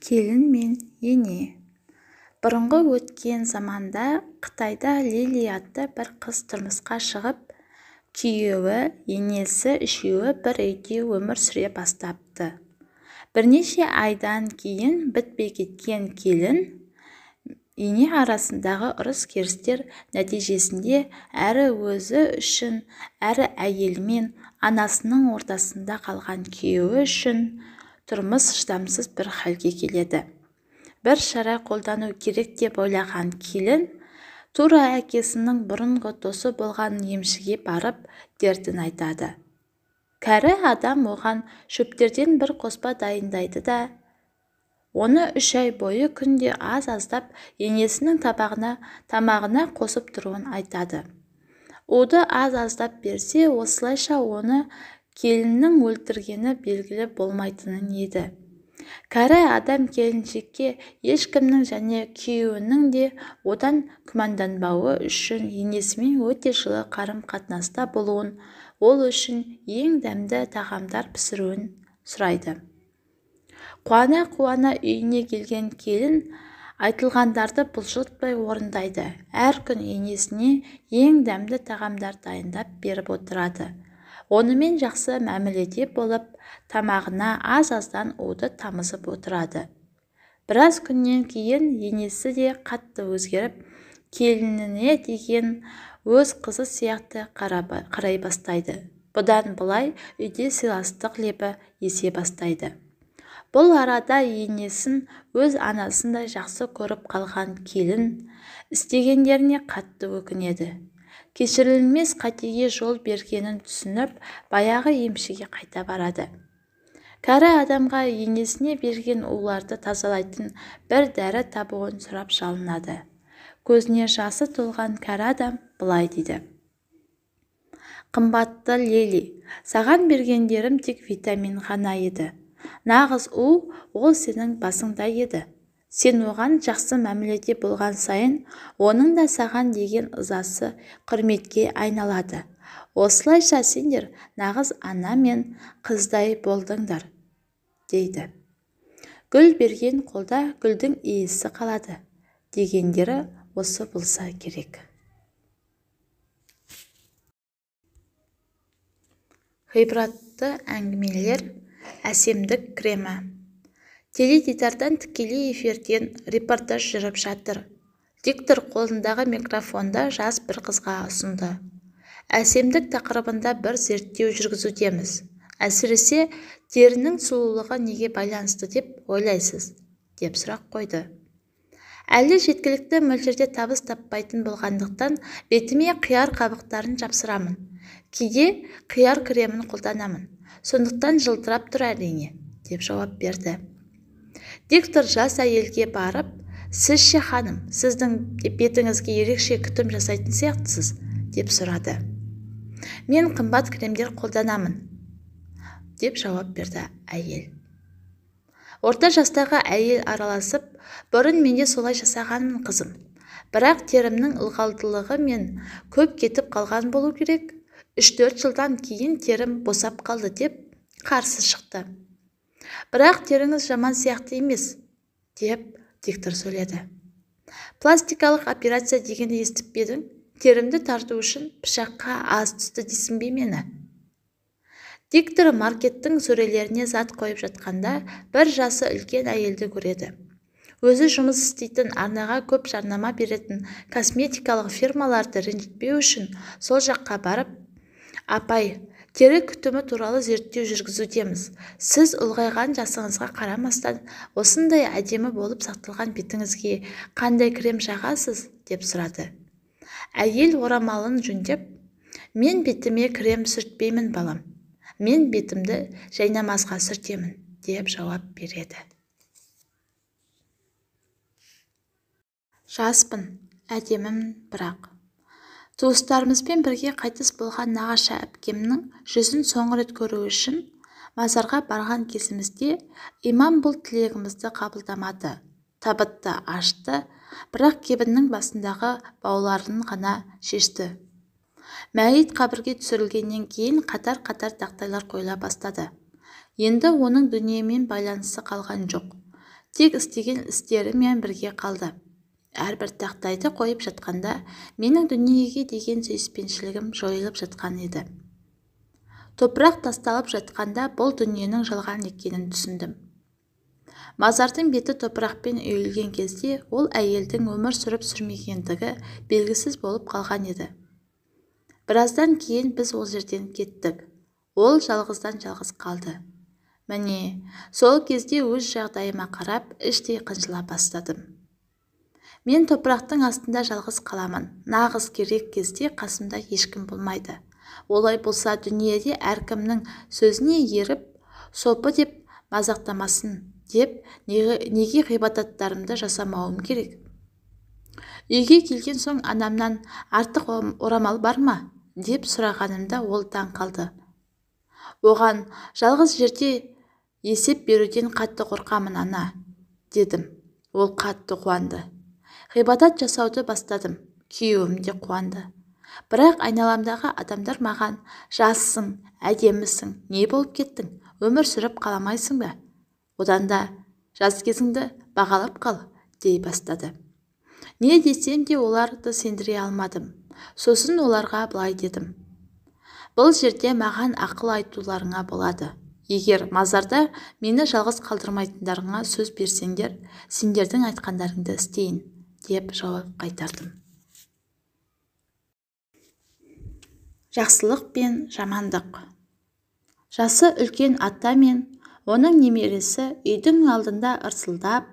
Келін мен ене. Бұрынғы өткен заманда Қытайда Лили атты бір қыз тұрмысқа шығып, күйеуі, енесі үшеуі бір үйде өмір сүре бастапты. Бірнеше айдан кейін бітпей кеткен келін, ене арасындағы ұрыс-керістер нәтижесінде әрі өзі үшін, әрі әйелмен анасының ортасында қалған күйеуі үшін тұрмыс шыдамсыз бір халге келеді. Бір шара қолдану керек деп ойлаған келін, тура әкесінің бұрынғы досы болған емшіге барып дертін айтады. Кәрі адам оған шөптерден бір қоспа дайындайды да, оны 3 ай бойы күнде аз-аздап енесінің тамағына қосып тұруын айтады. Уды аз-аздап берсе, осылайша оны келіннің өлтіргені белгілі болмайтынын еді. Кәрі адам келіншекке ешкімнің және күйеуінің де одан күмәнданбауы үшін енесімен өте жылы қарым-қатынаста болуын, ол үшін ең дәмді тағамдар пісіруін сұрайды. Қуана-қуана үйіне келген келін айтылғандарды бұлжытпай орындайды. Әр күн енесіне ең дәмді тағамдар дайындап беріп отырады. Онымен жақсы мәміледе болып, тамағына аз-аздан уды тамызып отырады. Біраз күннен кейін енесі де қатты өзгеріп, келініне деген өз қызы сияқты қарай бастайды. Бұдан былай үйде сыйластық лебі есе бастайды. Бұл арада енесін өз анасындай жақсы көріп қалған келін істегендеріне қатты өкінеді. Кешірілмес қатеге жол бергенін түсініп, баяғы емшіге қайта барады. Кәрі адамға енесіне берген уларды тазалайтын бір дәрі табуын сұрап жалынады. Көзіне жасы толған кәрі адам былай дейді. Қымбатты Лили, саған бергендерім тек витамин ғана еді. Нағыз ол сенің басыңда еді. Сен оған жақсы мәміледе болған сайын, оның да саған деген ызасы құрметке айналады. Осылайша сендер нағыз ана мен қыздай болдыңдар, дейді. Гүл берген қолда гүлдің иісі қалады, дегендері осы болса керек. Ғибратты әңгімелер, әсемдік кремі. Теледидардан тікелей эфирден репортаж жүріп жатыр. Диктор қолындағы микрофонда жас бір қызға ұсынды. Әсемдік тақырыбында бір зерттеу жүргізудеміз. Әсіресе терінің сұлулығы неге байланысты деп ойлайсыз, деп сұрақ қойды. Әлі жеткілікті мөлшерде табыс таппайтын болғандықтан бетіме қияр қабықтарын жапсырамын. Кейде қияр кремін қолданамын. Сондықтан жылтырап тұр әрине, деп жауап берді. Диктор жас әйелге барып, сіз ше ханым, сіздің бетіңізге ерекше күтім жасайтын сияқтысыз, деп сұрады. Мен қымбат кремдер қолданамын, деп жауап берді әйел. Орта жастағы әйел араласып, бұрын менде солай жасағанмын қызым. Бірақ терімнің ылғалдылығы мен көп кетіп қалған болу керек. 3-4 жылдан кейін терім босап қалды деп қарсы шықты. Бірақ теріңіз жаман сияқты емес, деп диктор сөйледі. Пластикалық операция дегенді естіп едің? Терімді тарту үшін пышаққа аз түсті дейсің бе мені? Диктор маркеттің сөрелеріне зат қойып жатқанда бір жасы үлкен әйелді көреді. Өзі жұмыс істейтін арнаға көп жарнама беретін косметикалық фирмаларды ренжітпеу үшін сол жаққа барып, апай, тері күтімі туралы зерттеу жүргізудеміз. Сіз ұлғайған жасыңызға қарамастан, осындай әдемі болып сақталған бетіңізге қандай крем жағасыз, деп сұрады. Әйел орамалын жөндеп, мен бетіме крем сүртпеймін балам. Мен бетімді жайнамазға сүртемін, деп жауап береді. Жаспын, әдемім бірақ. Туыстарымызбен бірге қайтыс болған нағашы әпкемнің жүзін соңғы рет көру үшін мазарға барған кезімізде имам бұл тілегімізді қабылдамады. Табытты ашты, бірақ кебіннің басындағы бауларын ғана шешті. Мәйіт қабірге түсірілгеннен кейін қатар-қатар тақтайлар қойыла бастады. Енді оның дүниемен байланысы қалған жоқ. тек істеген істерімен бірге қалды. Әрбір тақтайды қойып жатқанда менің дүниеге деген сүйіспеншілігім жойылып жатқан еді. Топырақ тасталып жатқанда бұл дүниенің жалған екенін түсіндім. Мазардың беті топырақпен үйілген кезде ол әйелдің өмір сүріп сүрмегендігі белгісіз болып қалған еді. Біраздан кейін біз ол жерден кеттік. Ол жалғыздан жалғыз қалды. Міне, сол кезде өз жағдайыма қарап, іштей қынжыла бастадым. Мен топырақтың астында жалғыз қаламын. Нағыз керек кезде қасымда ешкім болмайды. Олай болса дүниеде әркімнің сөзіне еріп, сопы деп мазақтамасын деп, неге ғибадаттарымды жасамауым керек? Үйге келген соң анамнан артық орамал бар ма? Деп сұрағанымда ол таң қалды. Оған жалғыз жерде есеп беруден қатты қорқамын, ана, дедім. Ол қатты қуанды. Ғибадат жасауды бастадым. Күйеуім де қуанды. Бірақ айналамдағы адамдар маған жассың, әдемісің, не болып кеттің? Өмір сүріп қаламайсың ба? Одан да жас кезіңді бағалап қал, дей бастады. Не десем де оларды сендіре алмадым. Сосын оларға былай дедім. Бұл жерде маған ақыл айтуларыңа болады. Егер мазарда мені жалғыз қалдырмайтындарыңа сөз берсеңдер, сендердің айтқандарыңды істейін, деп жауап қайтардым. Жақсылық пен жамандық. Жасы үлкен ата мен оның немересі үйдің алдында ырсылдап,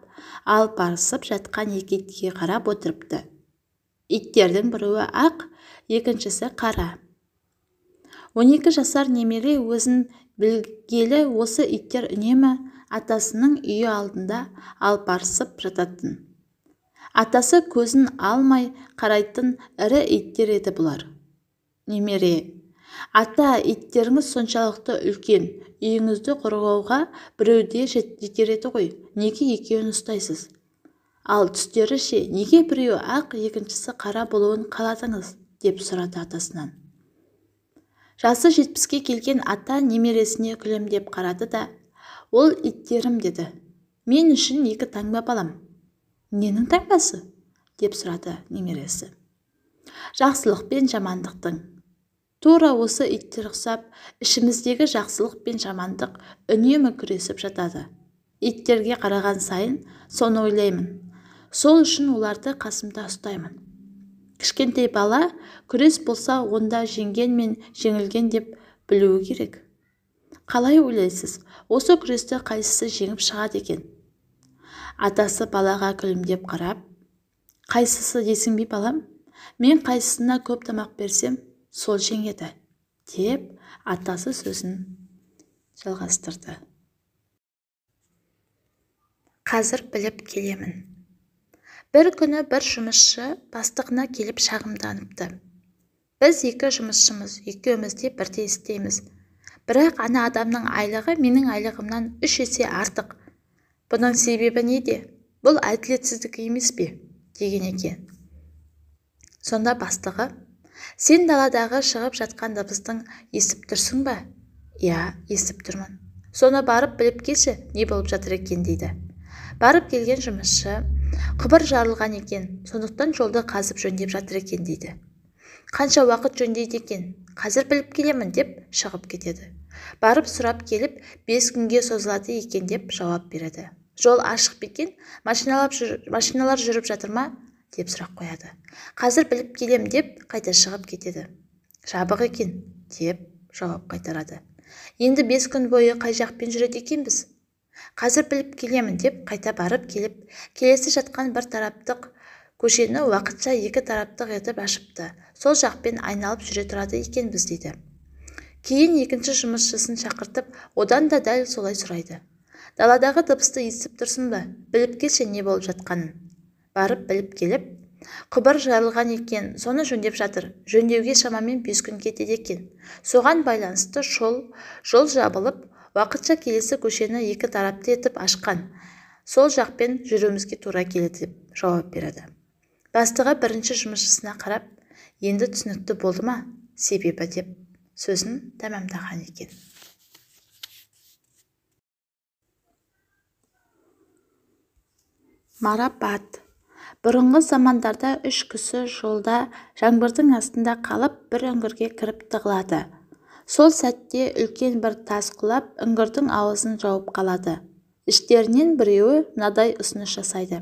алпарысып жатқан екі итке қарап отырыпты. Иттердің біреуі ақ, екіншісі қара. 12 жасар немере өзін білгелі осы иттер үнемі атасының үйі алдында алпарысып жататын. Атасы көзін алмай қарайтын ірі иттер еді бұлар. Немере, ата, иттеріңіз соншалықты үлкен, үйіңізді қорғауға біреуде жетер еді ғой, неге екеуін ұстайсыз? Ал түстері ше, неге біреуі ақ, екіншісі қара болуын қаладыңыз? Деп сұрады атасынан. Жасы 70-ке келген ата немересіне күлімдеп қарады да, ол иттерім деді. Мен үшін екі таңба балам. Ненің таңбасы? Деп сұрады немересі. Жақсылық пен жамандықтың. Тура осы иттер ұқсап, ішіміздегі жақсылық пен жамандық үнемі күресіп жатады. Иттерге қараған сайын соны ойлаймын. Сол үшін оларды қасымда ұстаймын. Кішкентай бала күрес болса, онда жеңген мен жеңілген деп білуі керек. Қалай ойлайсыз, осы күресті қайсысы жеңіп шығады екен? Атасы балаға күлімдеп қарап, қайсысы десің бе балам? Мен қайсысына көп тамақ берсем, сол жеңеді, деп атасы сөзін жалғастырды. Қазір біліп келемін. Бір күні бір жұмысшы бастығына келіп шағымданыпты. Біз екі жұмысшымыз, екеуміз де бірдей істейміз. Бірақ ана адамның айлығы менің айлығымнан 3 есе артық. Бұның себебі неде? Бұл әділетсіздік емес пе? Деген екен. Сонда бастығы, сен даладағы шығып жатқан дыбыстың естіп тұрсың ба? Иә, естіп тұрмын. Соны барып біліп келші, не болып жатыр екен дейді. Барып келген жұмысшы, құбыр жарылған екен, сондықтан жолды қазып жөндеп жатыр екен дейді. Қанша уақыт жөндейді екен? Қазір біліп келемін деп шығып кетеді. Барып сұрап келіп, 5 күнге созылады екен деп жауап береді. Жол ашық екен, машиналар жүріп жатыр ма? Деп сұрақ қояды. Қазір біліп келем деп қайта шығып кетеді. Жабық екен деп жауап қайтарады. Енді 5 күн бойы қай жақпен жүреді екенбіз? Қазір біліп келемін деп қайта барып келіп, келесі жатқан бір тараптық көшені уақытша 2 тараптық етіп ашыпты. Сол жақпен айналып жүре тұрады екенбіз дейді. Кейін екінші жұмысшысын шақыртып, одан да дәл солай сұрайды. Даладағы дыбысты естіп тұрсың ба? Біліп келші не болып жатқанын. Барып біліп келіп, құбыр жарылған екен, соны жөндеп жатыр. Жөндеуге шамамен 5 күн кетеді екен. Соған байланысты жол жабылып, уақытша келесі көшені 2 тарапты етіп ашқан. Сол жақпен жүруімізге тура келеді деп жауап береді. Бастығы бірінші жұмысшысына қарап, енді түсінікті болды ма? Себебі деп сөзін тәмамдаған екен. Марапат. Бұрынғы замандарда 3 кісі жолда жаңбырдың астында қалып бір үңгірге кіріп тығылады. Сол сәтте үлкен бір тас құлап үңгірдің аузын жауып қалады. Іштерінен біреуі мынадай ұсыныс жасайды: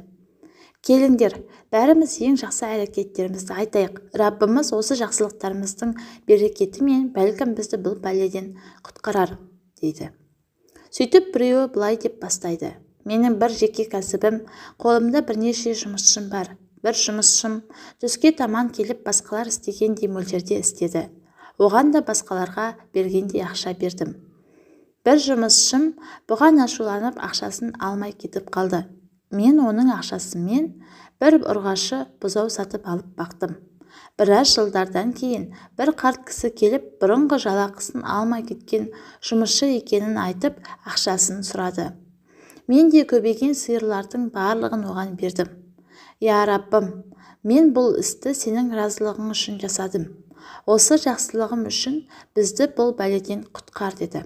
келіңдер, бәріміз ең жақсы әрекеттерімізді айтайық. Раббымыз осы жақсылықтарымыздың берекетімен бәлкім бізді бұл пәледен құтқарар, дейді. Сөйтіп біреуі былай деп бастайды: менің бір жеке кәсібім, қолымда бірнеше жұмысшым бар. Бір жұмысшым түске таман келіп басқалар істегендей мөлшерде істеді. Оған да басқаларға бергендей ақша бердім. Бір жұмысшым бұған ашуланып ақшасын алмай кетіп қалды. Мен оның ақшасымен бір ұрғашы бұзау сатып алып бақтым. Біраз жылдардан кейін бір қарт кісі келіп, бұрынғы жалақысын алмай кеткен жұмысшы екенін айтып, ақшасын сұрады. Мен де көбейген сиырлардың барлығын оған бердім. Я Раббым, мен бұл істі сенің разылығың үшін жасадым. Осы жақсылығым үшін бізді бұл бәледен құтқар, деді.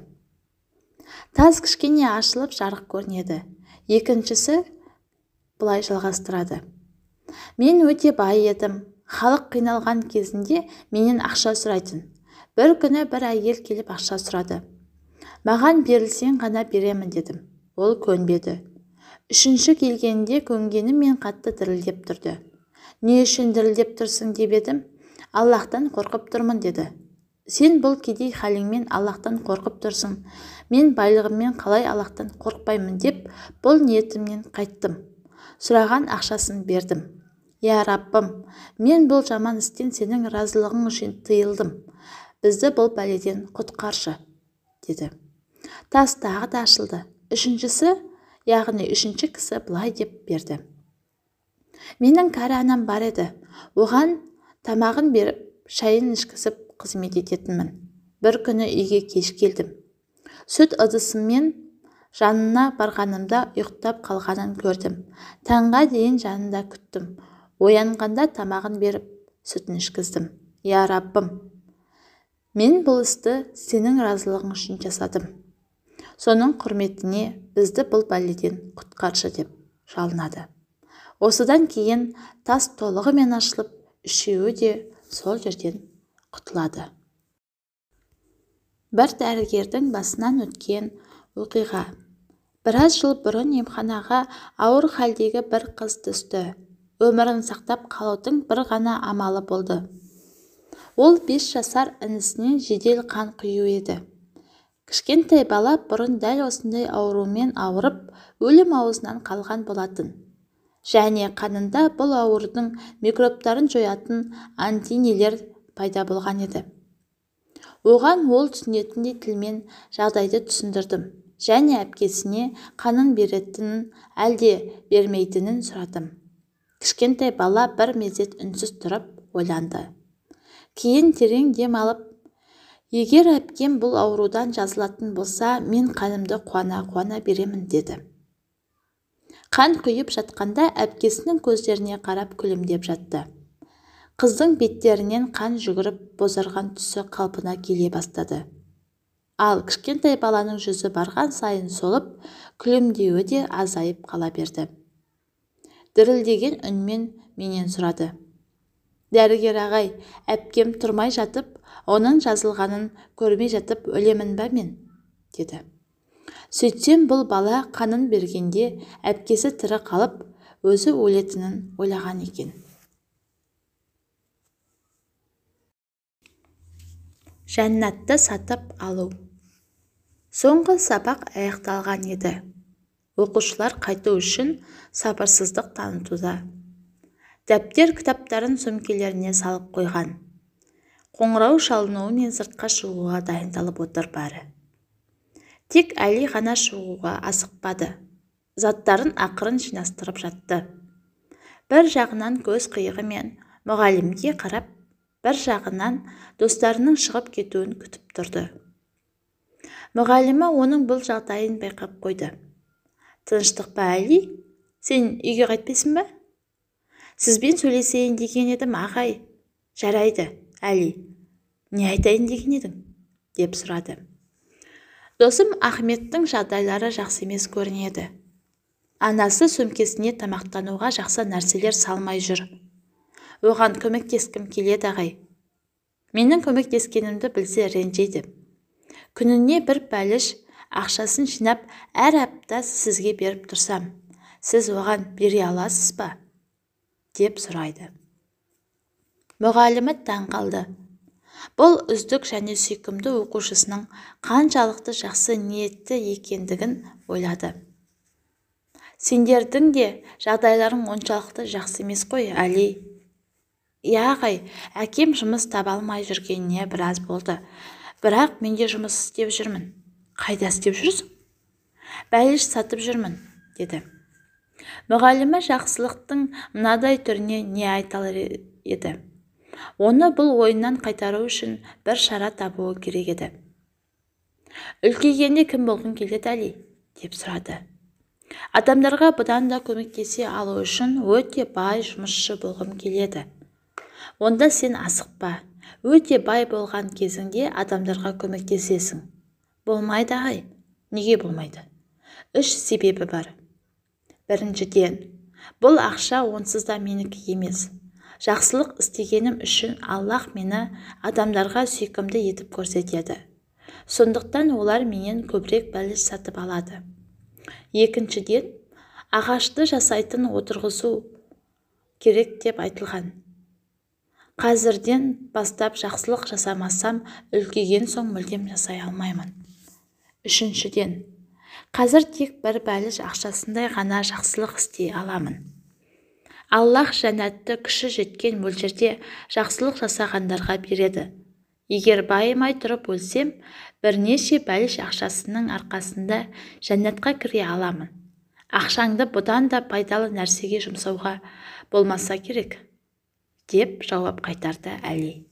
Тас кішкене ашылып жарық көрінеді. Екіншісі былай жалғастырады: мен өте бай едім. Халық қиналған кезінде менен ақша сұрайтын. Бір күні бір әйел келіп ақша сұрады. Маған берілсең ғана беремін, дедім. Ол көнбеді. Үшінші келгенде көнгені мен қатты дірілдеп тұрды. Не үшін дірілдеп тұрсың деп едім. Аллахтан қорқып тұрмын, деді. Сен бұл кедей халіңмен Аллахтан қорқып тұрсың. Мен байлығыммен қалай Аллахтан қорқпаймын деп бұл ниетімнен қайттым. Сұраған ақшасын бердім. Я Раббым, мен бұл жаман істен сенің разылығың үшін тыйылдым. Бізді бұл бәледен құтқаршы, деді. Тас тағы да ашылды. Үшінші кісі былай деп берді: менің кәрі анам бар еді. Оған тамағын беріп, шайын ішкізіп қызмет ететінмін. Бір күні үйге кеш келдім. Сүт ыдысымен жанына барғанымда ұйықтап қалғанын көрдім. Таңға дейін жанында күттім. Оянғанда тамағын беріп, сүтін ішкіздім. Я Раббым, мен бұл істі сенің разылығың үшін жасадым. Соның құрметіне бізді бұл бәледен құтқаршы, деп жалынады. Осыдан кейін тас толығымен ашылып, үшеуі де сол жерден құтылады. Бір дәрігердің басынан өткен оқиға. Біраз жыл бұрын емханаға ауыр халдегі бір қыз түсті. Өмірін сақтап қалудың бір ғана амалы болды. Ол 5 жасар інісінен жедел қан құю еді. Кішкентай бала бұрын дәл осындай аурумен ауырып, өлім аузынан қалған болатын. Және қанында бұл аурудың микробтарын жоятын антинелер пайда болған еді. Оған ол түсінетіндей тілмен жағдайды түсіндірдім. Және әпкесіне қанын беретінін, әлде бермейтінін сұрадым. Кішкентай бала бір мезет үнсіз тұрып ойланды. Кейін терең дем алып, егер әпкем бұл аурудан жазылатын болса, мен қанымды қуана беремін, деді. Қан құйып жатқанда әпкесінің көздеріне қарап күлімдеп жатты. Қыздың беттерінен қан жүгіріп, бозарған түсі қалпына келе бастады. Ал кішкентай баланың жүзі барған сайын солып, күлімдеуі де азайып қала берді. Дірілдеген үнмен менен сұрады: дәрігер ағай, әпкем тұрмай жатып, оның жазылғанын көрмей жатып өлемін ба мен, деді. Сөйтсем бұл бала қанын бергенде әпкесі тірі қалып, өзі өлетінін ойлаған екен. Жәннатты сатып алу. Соңғы сабақ аяқталған еді. Оқушылар қайту үшін сабырсыздық танытуда. Дәптер кітаптарын сөмкелеріне салып қойған. Қоңырау шалынуымен сыртқа шығуға дайындалып отыр бәрі. Тек Әли ғана шығуға асықпады. Заттарын ақырын жинастырып жатты. Бір жағынан көз қиығымен мұғалімге қарап, бір жағынан достарының шығып кетуін күтіп тұрды. Мұғалімі оның бұл жағдайын байқап қойды. Тыныштық па, Әли? Сен үйге қайтпайсың ба? Сізбен сөйлесейін деген едім, ағай. Жарайды, Әли. Не айтайын деген едің? Деп сұрады. Досым Ахметтің жағдайлары жақсы емес көрінеді. Анасы сөмкесіне тамақтануға жақсы нәрселер салмай жүр. Оған көмектескім келеді ағай. Менің көмектескенімді білсе ренжиді. Күніне бір бәліш ақшасын жинап, әр апта сізге беріп тұрсам, сіз оған бере аласыз ба? Деп сұрайды. Мұғалімі таң қалды. Бұл үздік және сүйкімді оқушысының қаншалықты жақсы ниетті екендігін ойлады. Сендердің де жағдайларың оншалықты жақсы емес қой, Әли. Иә ағай, әкем жұмыс таба алмай жүргеніне біраз болды. Бірақ мен де жұмыс істеп жүрмін. Қайда істеп жүрсің? Бәліш сатып жүрмін, деді. Мұғалімі жақсылықтың мынадай түріне не айтар еді? Оны бұл ойыннан қайтару үшін бір шара табуы керек еді. Үлкейгенде кім болғың келеді, Әли? Деп сұрады. Адамдарға бұдан да көмектесе алу үшін өте бай жұмысшы болғым келеді. Онда сен асықпа. Өте бай болған кезіңде адамдарға көмектесесің. Болмайды ағай. Неге болмайды? 3 себебі бар. Біріншіден, бұл ақша онсыз да менікі емес. Жақсылық істегенім үшін Аллах мені адамдарға сүйкімді етіп көрсетеді. Сондықтан олар менен көбірек бәліш сатып алады. Екіншіден, ағашты жасайтын отырғызу керек деп айтылған. Қазірден бастап жақсылық жасамасам, үлкейген соң мүлдем жасай алмаймын. Үшіншіден, қазір тек бір бәліш ақшасындай ғана жақсылық істей аламын. Аллах жәннатты күші жеткен мөлшерде жақсылық жасағандарға береді. Егер байымай тұрып өлсем, бірнеше бәліш ақшасының арқасында жәннатқа кіре аламын. Ақшаңды бұдан да пайдалы нәрсеге жұмсауға болмаса керек, деп жауап қайтарды Әли.